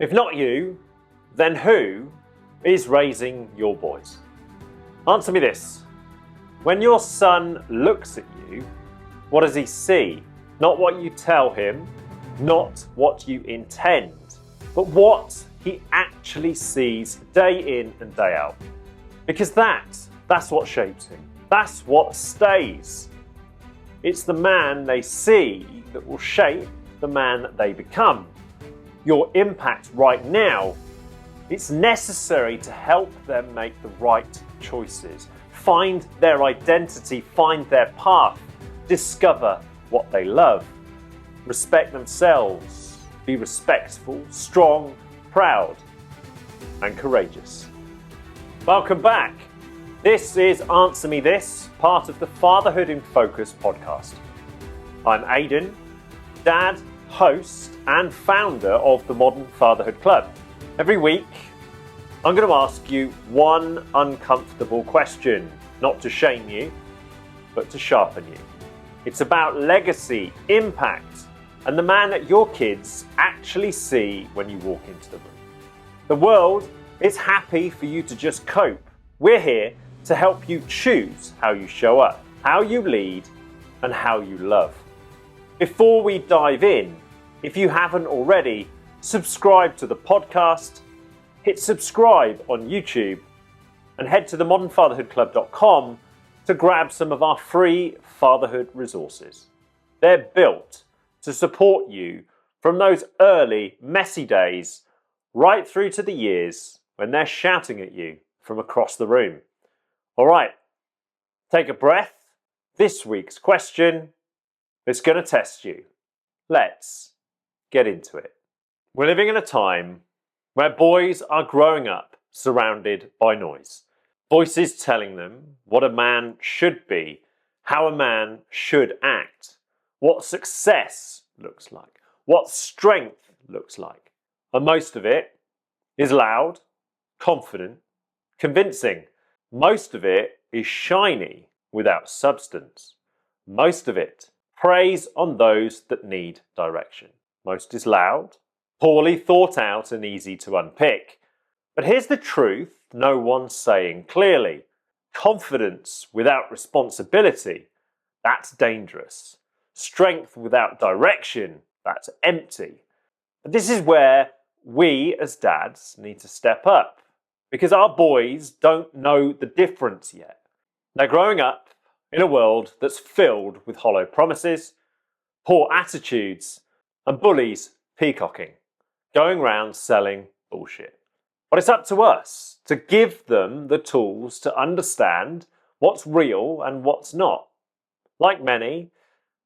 If not you, then who is raising your boys? Answer me this. When your son looks at you, what does he see? Not what you tell him, not what you intend, but what he actually sees day in and day out. Because that's what shapes him. That's what stays. It's the man they see that will shape the man that they become. Your impact right now, it's necessary to help them make the right choices, find their identity, find their path, discover what they love, respect themselves, be respectful, strong, proud, and courageous. Welcome back. This is Answer Me This, part of the Fatherhood in Focus podcast. I'm Aidan, dad, host, and founder of the Modern Fatherhood Club. Every week, I'm going to ask you one uncomfortable question, not to shame you, but to sharpen you. It's about legacy, impact, and the man that your kids actually see when you walk into the room. The world is happy for you to just cope. We're here to help you choose how you show up, how you lead, and how you love. Before we dive in, if you haven't already, subscribe to the podcast, hit subscribe on YouTube, and head to themodernfatherhoodclub.com to grab some of our free fatherhood resources. They're built to support you from those early, messy days right through to the years when they're shouting at you from across the room. All right, take a breath. This week's question is going to test you. Let's get into it. We're living in a time where boys are growing up surrounded by noise. Voices telling them what a man should be, how a man should act, what success looks like, what strength looks like. And most of it is loud, confident, convincing. Most of it is shiny without substance. Most of it preys on those that need direction. Most is loud, poorly thought out and easy to unpick. But here's the truth no one's saying clearly. Confidence without responsibility, that's dangerous. Strength without direction, that's empty. But this is where we as dads need to step up, because our boys don't know the difference yet. They're growing up in a world that's filled with hollow promises, poor attitudes, and bullies peacocking, going around selling bullshit. But it's up to us to give them the tools to understand what's real and what's not. Like many,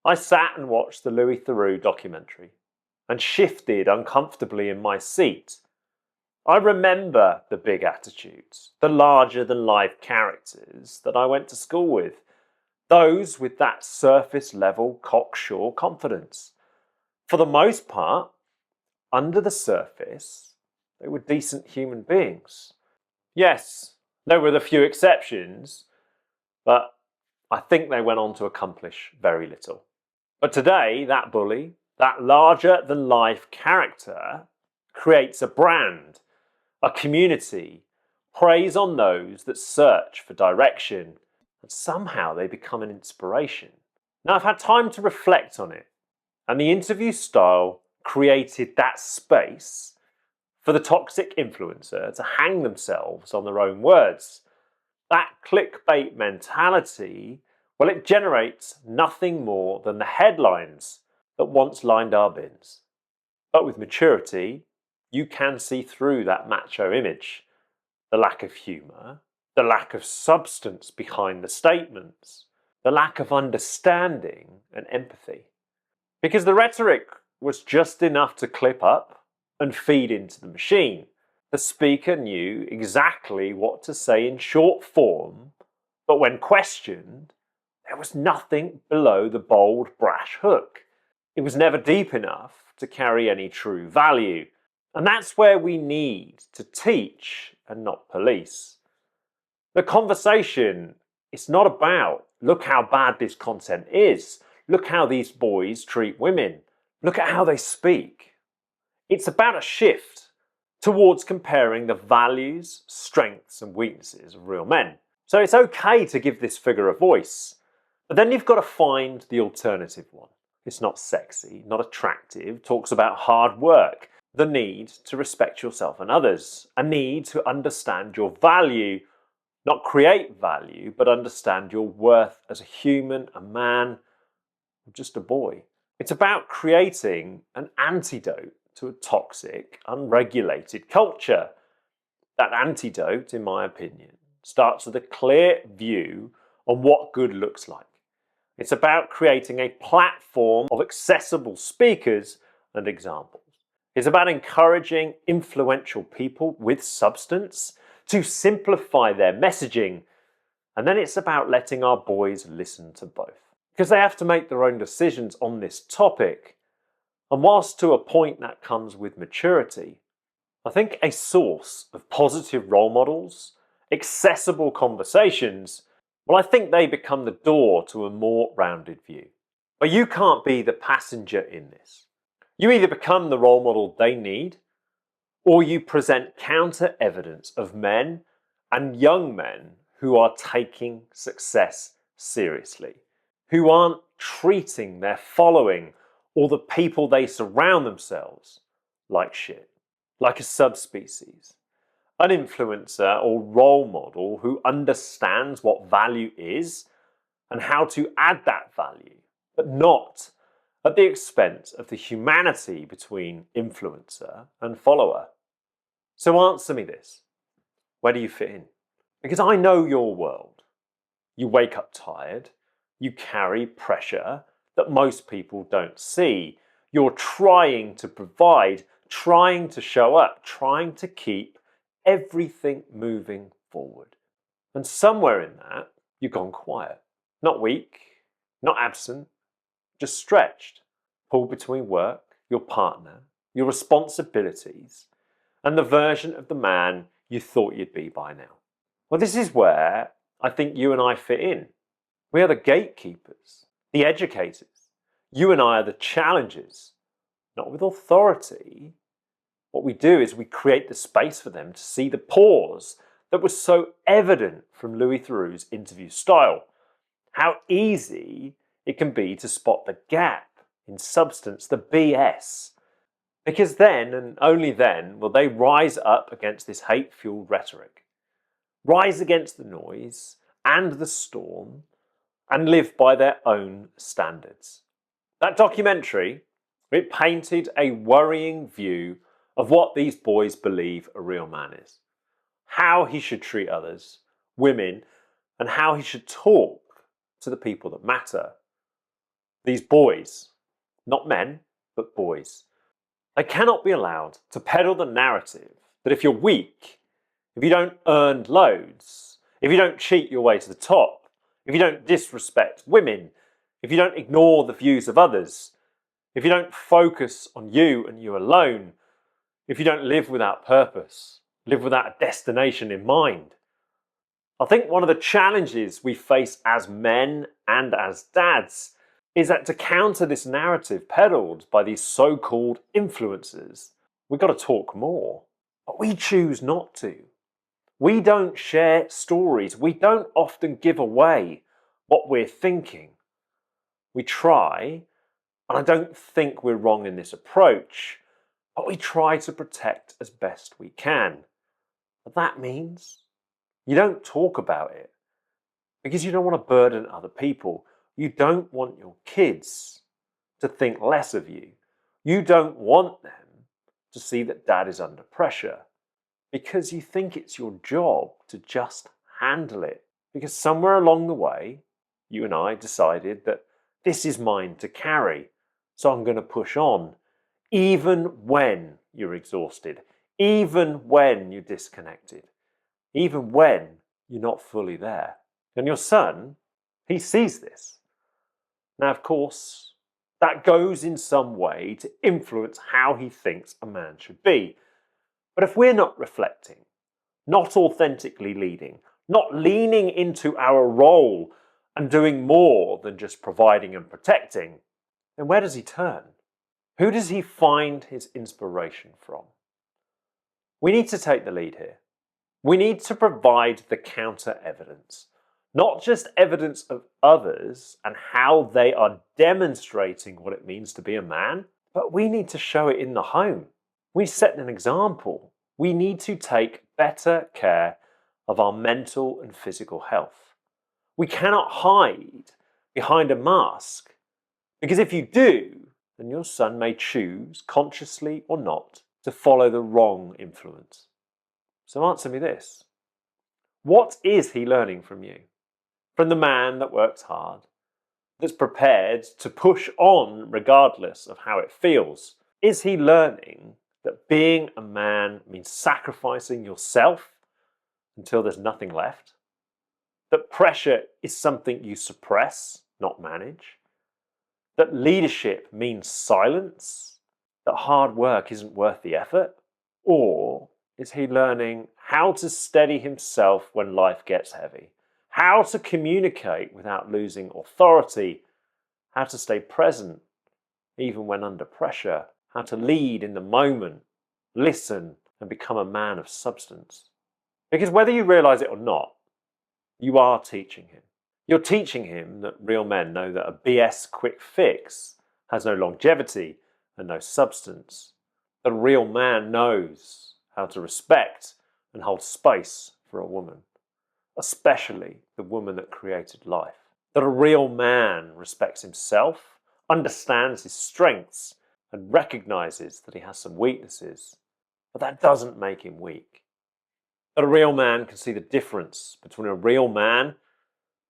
I sat and watched the Louis Theroux documentary and shifted uncomfortably in my seat. I remember the big attitudes, the larger-than-life characters that I went to school with, those with that surface-level cocksure confidence. For the most part, under the surface, they were decent human beings. Yes, there were the few exceptions, but I think they went on to accomplish very little. But today, that bully, that larger-than-life character, creates a brand, a community, preys on those that search for direction, and somehow they become an inspiration. Now, I've had time to reflect on it, and the interview style created that space for the toxic influencer to hang themselves on their own words. That clickbait mentality, well, it generates nothing more than the headlines that once lined our bins. But with maturity, you can see through that macho image, the lack of humour, the lack of substance behind the statements, the lack of understanding and empathy. Because the rhetoric was just enough to clip up and feed into the machine. The speaker knew exactly what to say in short form, but when questioned, there was nothing below the bold, brash hook. It was never deep enough to carry any true value. And that's where we need to teach and not police. The conversation, it's not about, look how bad this content is. Look how these boys treat women. Look at how they speak. It's about a shift towards comparing the values, strengths and weaknesses of real men. So it's okay to give this figure a voice, but then you've got to find the alternative one. It's not sexy, not attractive, talks about hard work, the need to respect yourself and others, a need to understand your value, not create value, but understand your worth as a human, a man, or just a boy. It's about creating an antidote to a toxic, unregulated culture. That antidote, in my opinion, starts with a clear view on what good looks like. It's about creating a platform of accessible speakers and examples. It's about encouraging influential people with substance to simplify their messaging. And then it's about letting our boys listen to both, because they have to make their own decisions on this topic. And whilst to a point that comes with maturity, I think a source of positive role models, accessible conversations, well, I think they become the door to a more rounded view. But you can't be the passenger in this. You either become the role model they need, or you present counter evidence of men and young men who are taking success seriously, who aren't treating their following or the people they surround themselves like shit, like a subspecies. An influencer or role model who understands what value is and how to add that value, but not at the expense of the humanity between influencer and follower. So answer me this. Where do you fit in? Because I know your world. You wake up tired. You carry pressure that most people don't see. You're trying to provide, trying to show up, trying to keep everything moving forward. And somewhere in that, you've gone quiet. Not weak, not absent, just stretched. Pulled between work, your partner, your responsibilities, and the version of the man you thought you'd be by now. Well, this is where I think you and I fit in. We are the gatekeepers, the educators. You and I are the challengers, not with authority. What we do is we create the space for them to see the pause that was so evident from Louis Theroux's interview style. How easy it can be to spot the gap in substance, the BS. Because then, and only then, will they rise up against this hate-fueled rhetoric, rise against the noise and the storm, and live by their own standards. That documentary, it painted a worrying view of what these boys believe a real man is, how he should treat others, women, and how he should talk to the people that matter. These boys, not men, but boys, they cannot be allowed to peddle the narrative that if you're weak, if you don't earn loads, if you don't cheat your way to the top, if you don't disrespect women, if you don't ignore the views of others, if you don't focus on you and you alone, if you don't live without purpose, live without a destination in mind. I think one of the challenges we face as men and as dads is that to counter this narrative peddled by these so-called influencers, we've got to talk more. But we choose not to. We don't share stories. We don't often give away what we're thinking. We try, and I don't think we're wrong in this approach, but we try to protect as best we can. But that means you don't talk about it because you don't want to burden other people. You don't want your kids to think less of you. You don't want them to see that dad is under pressure because you think it's your job to just handle it. Because somewhere along the way, you and I decided that this is mine to carry, so I'm going to push on, even when you're exhausted, even when you're disconnected, even when you're not fully there. And your son, he sees this. Now, of course, that goes in some way to influence how he thinks a man should be. But if we're not reflecting, not authentically leading, not leaning into our role and doing more than just providing and protecting, then where does he turn? Who does he find his inspiration from? We need to take the lead here. We need to provide the counter evidence, not just evidence of others and how they are demonstrating what it means to be a man, but we need to show it in the home. We set an example. We need to take better care of our mental and physical health. We cannot hide behind a mask, because if you do, then your son may choose, consciously or not, to follow the wrong influence. So answer me this. What is he learning from you? From the man that works hard, that's prepared to push on regardless of how it feels? Is he learning that being a man means sacrificing yourself until there's nothing left? That pressure is something you suppress, not manage? That leadership means silence? That hard work isn't worth the effort? Or is he learning how to steady himself when life gets heavy? How to communicate without losing authority? How to stay present even when under pressure? How to lead in the moment, listen, and become a man of substance? Because whether you realize it or not, you are teaching him. You're teaching him that real men know that a BS quick fix has no longevity and no substance. That a real man knows how to respect and hold space for a woman, especially the woman that created life. That a real man respects himself, understands his strengths, and recognizes that he has some weaknesses, but that doesn't make him weak. That a real man can see the difference between a real man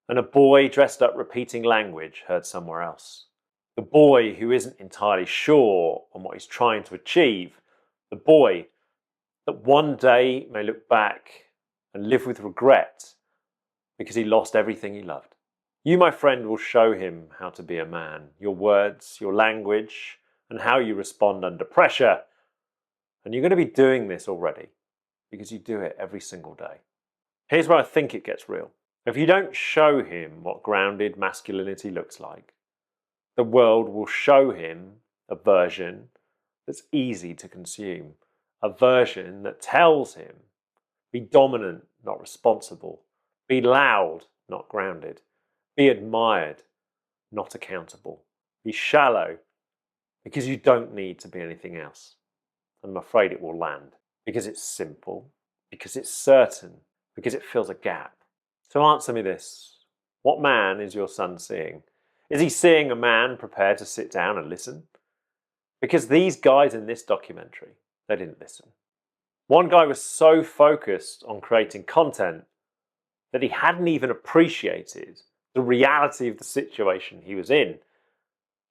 and a boy dressed up repeating language heard somewhere else. The boy who isn't entirely sure on what he's trying to achieve. The boy that one day may look back and live with regret because he lost everything he loved. You, my friend, will show him how to be a man. Your words, your language, and how you respond under pressure. And you're going to be doing this already because you do it every single day. Here's where I think it gets real. If you don't show him what grounded masculinity looks like, the world will show him a version that's easy to consume, a version that tells him, be dominant, not responsible, be loud, not grounded, be admired, not accountable, be shallow, because you don't need to be anything else. I'm afraid it will land, because it's simple, because it's certain, because it fills a gap. So answer me this. What man is your son seeing? Is he seeing a man prepared to sit down and listen? Because these guys in this documentary, they didn't listen. One guy was so focused on creating content that he hadn't even appreciated the reality of the situation he was in.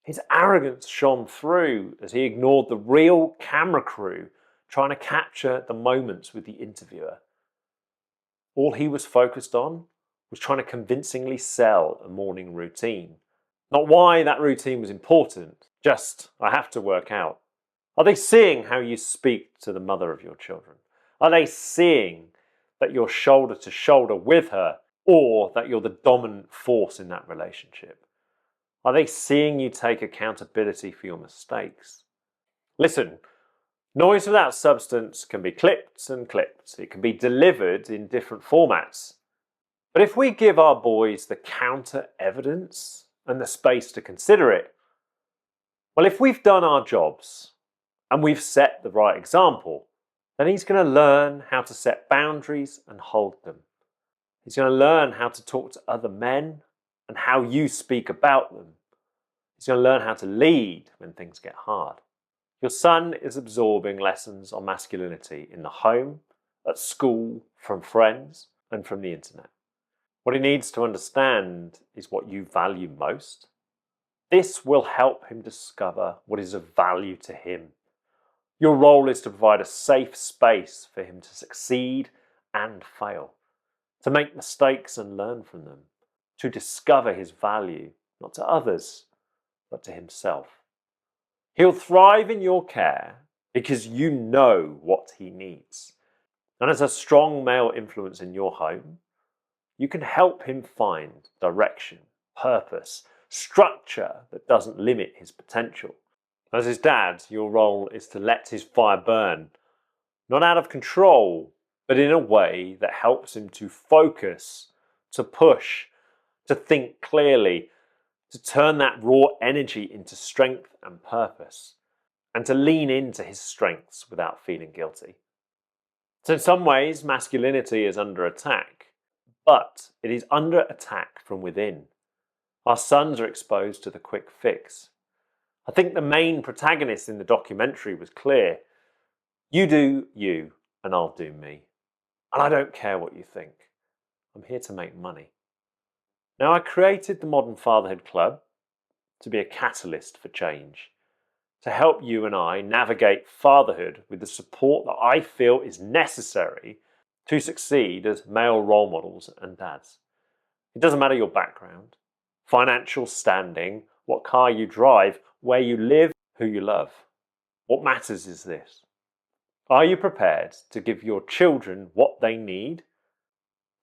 His arrogance shone through as he ignored the real camera crew trying to capture the moments with the interviewer. All he was focused on was trying to convincingly sell a morning routine. Not why that routine was important, just, I have to work out. Are they seeing how you speak to the mother of your children? Are they seeing that you're shoulder to shoulder with her, or that you're the dominant force in that relationship? Are they seeing you take accountability for your mistakes? Listen, noise without substance can be clipped and clipped. It can be delivered in different formats. But if we give our boys the counter evidence and the space to consider it, well, if we've done our jobs and we've set the right example, then he's going to learn how to set boundaries and hold them. He's going to learn how to talk to other men and how you speak about them. He's going to learn how to lead when things get hard. Your son is absorbing lessons on masculinity in the home, at school, from friends, and from the internet. What he needs to understand is what you value most. This will help him discover what is of value to him. Your role is to provide a safe space for him to succeed and fail, to make mistakes and learn from them, to discover his value, not to others, but to himself. He'll thrive in your care because you know what he needs. And as a strong male influence in your home, you can help him find direction, purpose, structure that doesn't limit his potential. As his dad, your role is to let his fire burn, Not out of control, but in a way that helps him to focus, to push, to think clearly, to turn that raw energy into strength and purpose, and to lean into his strengths without feeling guilty. So in some ways, masculinity is under attack, but it is under attack from within. Our sons are exposed to the quick fix. I think the main protagonist in the documentary was clear. You do you, and I'll do me. And I don't care what you think. I'm here to make money. Now, I created the Modern Fatherhood Club to be a catalyst for change, to help you and I navigate fatherhood with the support that I feel is necessary to succeed as male role models and dads. It doesn't matter your background, financial standing, what car you drive, where you live, who you love. What matters is this. Are you prepared to give your children what they need?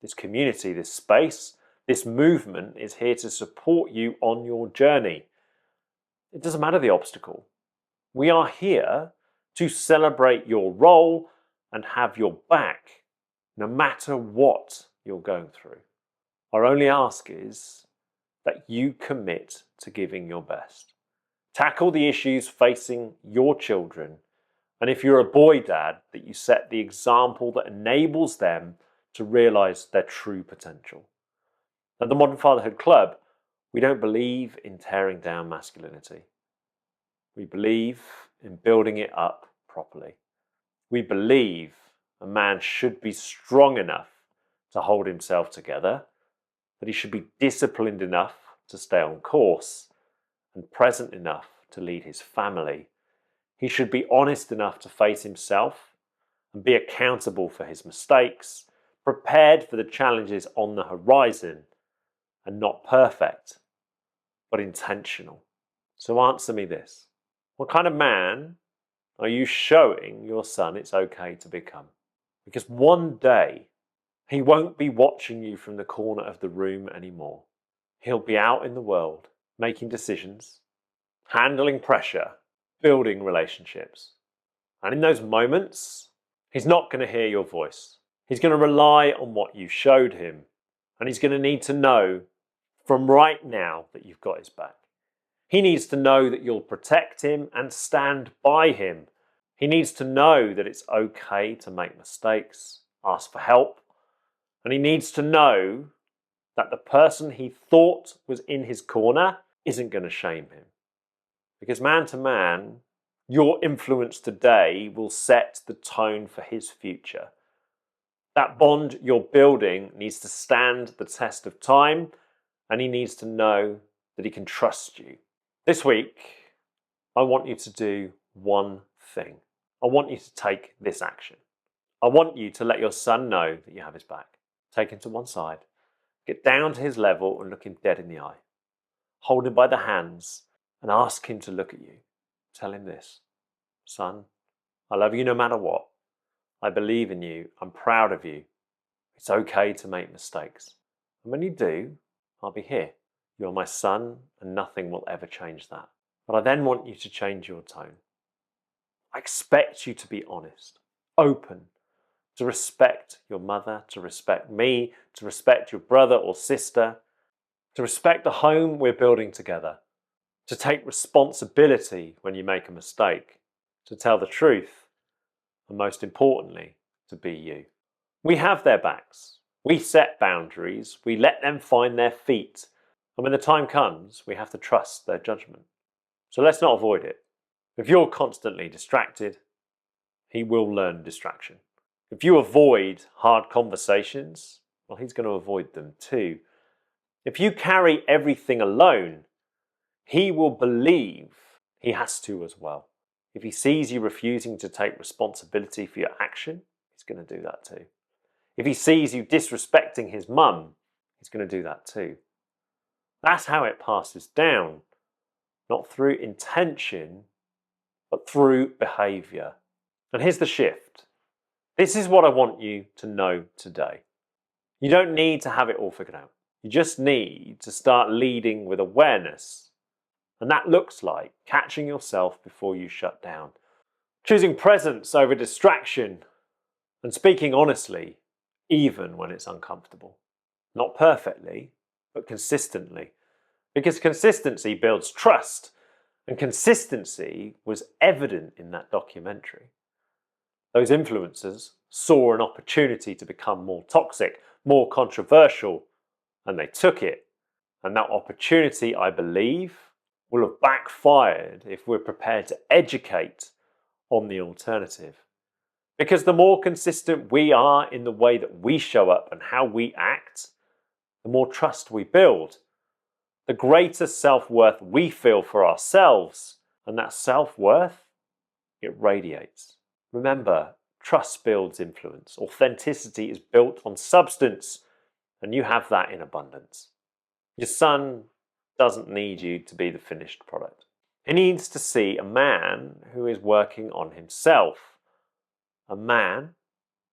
This community, this space, this movement is here to support you on your journey. It doesn't matter the obstacle. We are here to celebrate your role and have your back, no matter what you're going through. Our only ask is that you commit to giving your best. Tackle the issues facing your children, and if you're a boy dad, that you set the example that enables them to realize their true potential. At the Modern Fatherhood Club, we don't believe in tearing down masculinity. We believe in building it up properly. We believe a man should be strong enough to hold himself together, that he should be disciplined enough to stay on course, and present enough to lead his family. He should be honest enough to face himself and be accountable for his mistakes, prepared for the challenges on the horizon, and not perfect, but intentional. So answer me this. What kind of man are you showing your son it's okay to become? Because one day, he won't be watching you from the corner of the room anymore. He'll be out in the world, making decisions, handling pressure, building relationships. And in those moments, he's not going to hear your voice. He's going to rely on what you showed him. And he's going to need to know from right now that you've got his back. He needs to know that you'll protect him and stand by him. He needs to know that it's okay to make mistakes, ask for help. And he needs to know that the person he thought was in his corner isn't going to shame him. Because man to man, your influence today will set the tone for his future. That bond you're building needs to stand the test of time, and he needs to know that he can trust you. This week, I want you to do one thing. I want you to take this action. I want you to let your son know that you have his back. Take him to one side. Get down to his level and look him dead in the eye. Hold him by the hands and ask him to look at you. Tell him this. Son, I love you no matter what. I believe in you. I'm proud of you. It's okay to make mistakes. And when you do, I'll be here. You're my son, and nothing will ever change that. But I then want you to change your tone. I expect you to be honest, open, to respect your mother, to respect me, to respect your brother or sister, to respect the home we're building together, to take responsibility when you make a mistake, to tell the truth, and most importantly, to be you. We have their backs. We set boundaries. We let them find their feet. And when the time comes, we have to trust their judgment. So let's not avoid it. If you're constantly distracted, he will learn distraction. If you avoid hard conversations, well, he's going to avoid them too. If you carry everything alone, he will believe he has to as well. If he sees you refusing to take responsibility for your action, he's going to do that too. If he sees you disrespecting his mum, he's going to do that too. That's how it passes down, not through intention, but through behaviour. And here's the shift. This is what I want you to know today. You don't need to have it all figured out. You just need to start leading with awareness. And that looks like catching yourself before you shut down. Choosing presence over distraction. And speaking honestly, even when it's uncomfortable. Not perfectly, but consistently. Because consistency builds trust, and consistency was evident in that documentary. Those influencers saw an opportunity to become more toxic, more controversial, and they took it. And that opportunity, I believe, will have backfired if we're prepared to educate on the alternative. Because the more consistent we are in the way that we show up and how we act, the more trust we build, the greater self-worth we feel for ourselves, and that self-worth, it radiates. Remember, trust builds influence. Authenticity is built on substance, and you have that in abundance. Your son doesn't need you to be the finished product. He needs to see a man who is working on himself. A man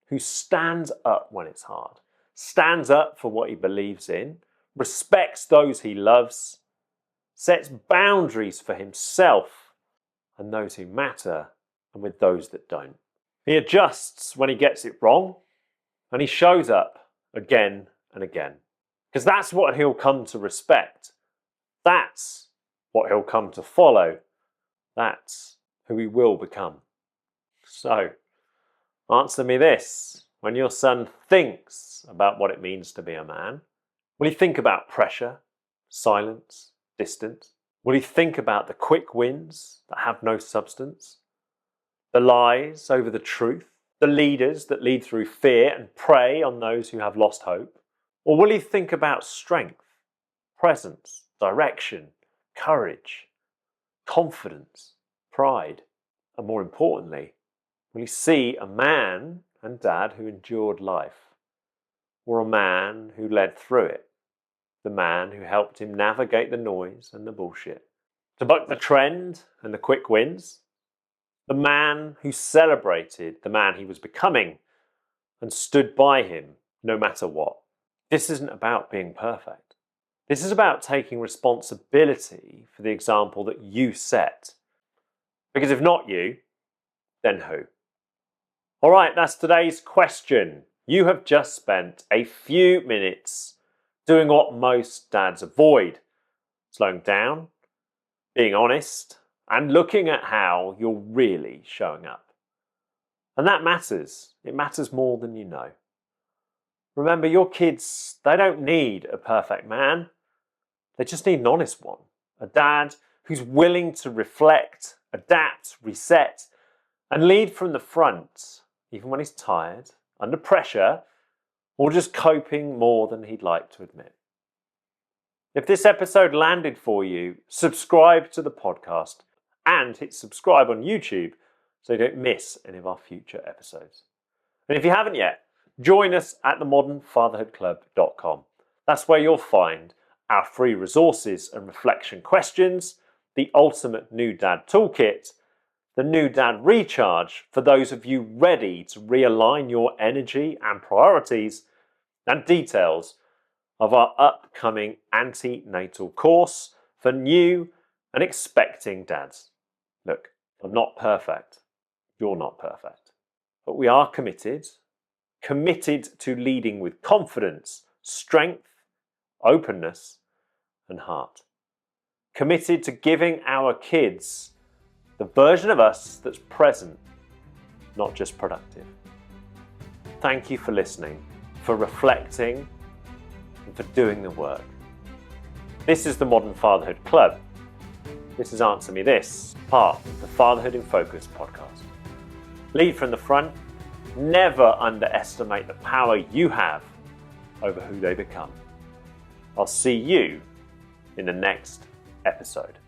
who stands up when it's hard, stands up for what he believes in, respects those he loves, sets boundaries for himself and those who matter and with those that don't. He adjusts when he gets it wrong, and he shows up again and again. Because that's what he'll come to respect. That's what he'll come to follow. That's who he will become. So, answer me this. When your son thinks about what it means to be a man, will he think about pressure, silence, distance? Will he think about the quick wins that have no substance? The lies over the truth? The leaders that lead through fear and prey on those who have lost hope? Or will he think about strength, presence, direction, courage, confidence, pride? And more importantly, will he see a man and dad who endured life? Or a man who led through it? The man who helped him navigate the noise and the bullshit? To buck the trend and the quick wins? The man who celebrated the man he was becoming and stood by him no matter what? This isn't about being perfect. This is about taking responsibility for the example that you set. Because if not you, then who? All right, that's today's question. You have just spent a few minutes doing what most dads avoid: slowing down, being honest, and looking at how you're really showing up. And that matters. It matters more than you know. Remember, your kids, they don't need a perfect man. They just need an honest one. A dad who's willing to reflect, adapt, reset, and lead from the front, even when he's tired, under pressure, or just coping more than he'd like to admit. If this episode landed for you, subscribe to the podcast and hit subscribe on YouTube so you don't miss any of our future episodes. And if you haven't yet, join us at themodernfatherhoodclub.com. That's where you'll find our free resources and reflection questions, the ultimate new dad toolkit, the new dad recharge for those of you ready to realign your energy and priorities, and details of our upcoming antenatal course for new and expecting dads. Look, I'm not perfect. You're not perfect. But we are committed to leading with confidence, strength, openness, and heart. Committed to giving our kids the version of us that's present, not just productive. Thank you for listening, for reflecting, and for doing the work. This is the Modern Fatherhood Club. This is Answer Me This, part of the Fatherhood in Focus podcast. Lead from the front. Never underestimate the power you have over who they become. I'll see you in the next episode.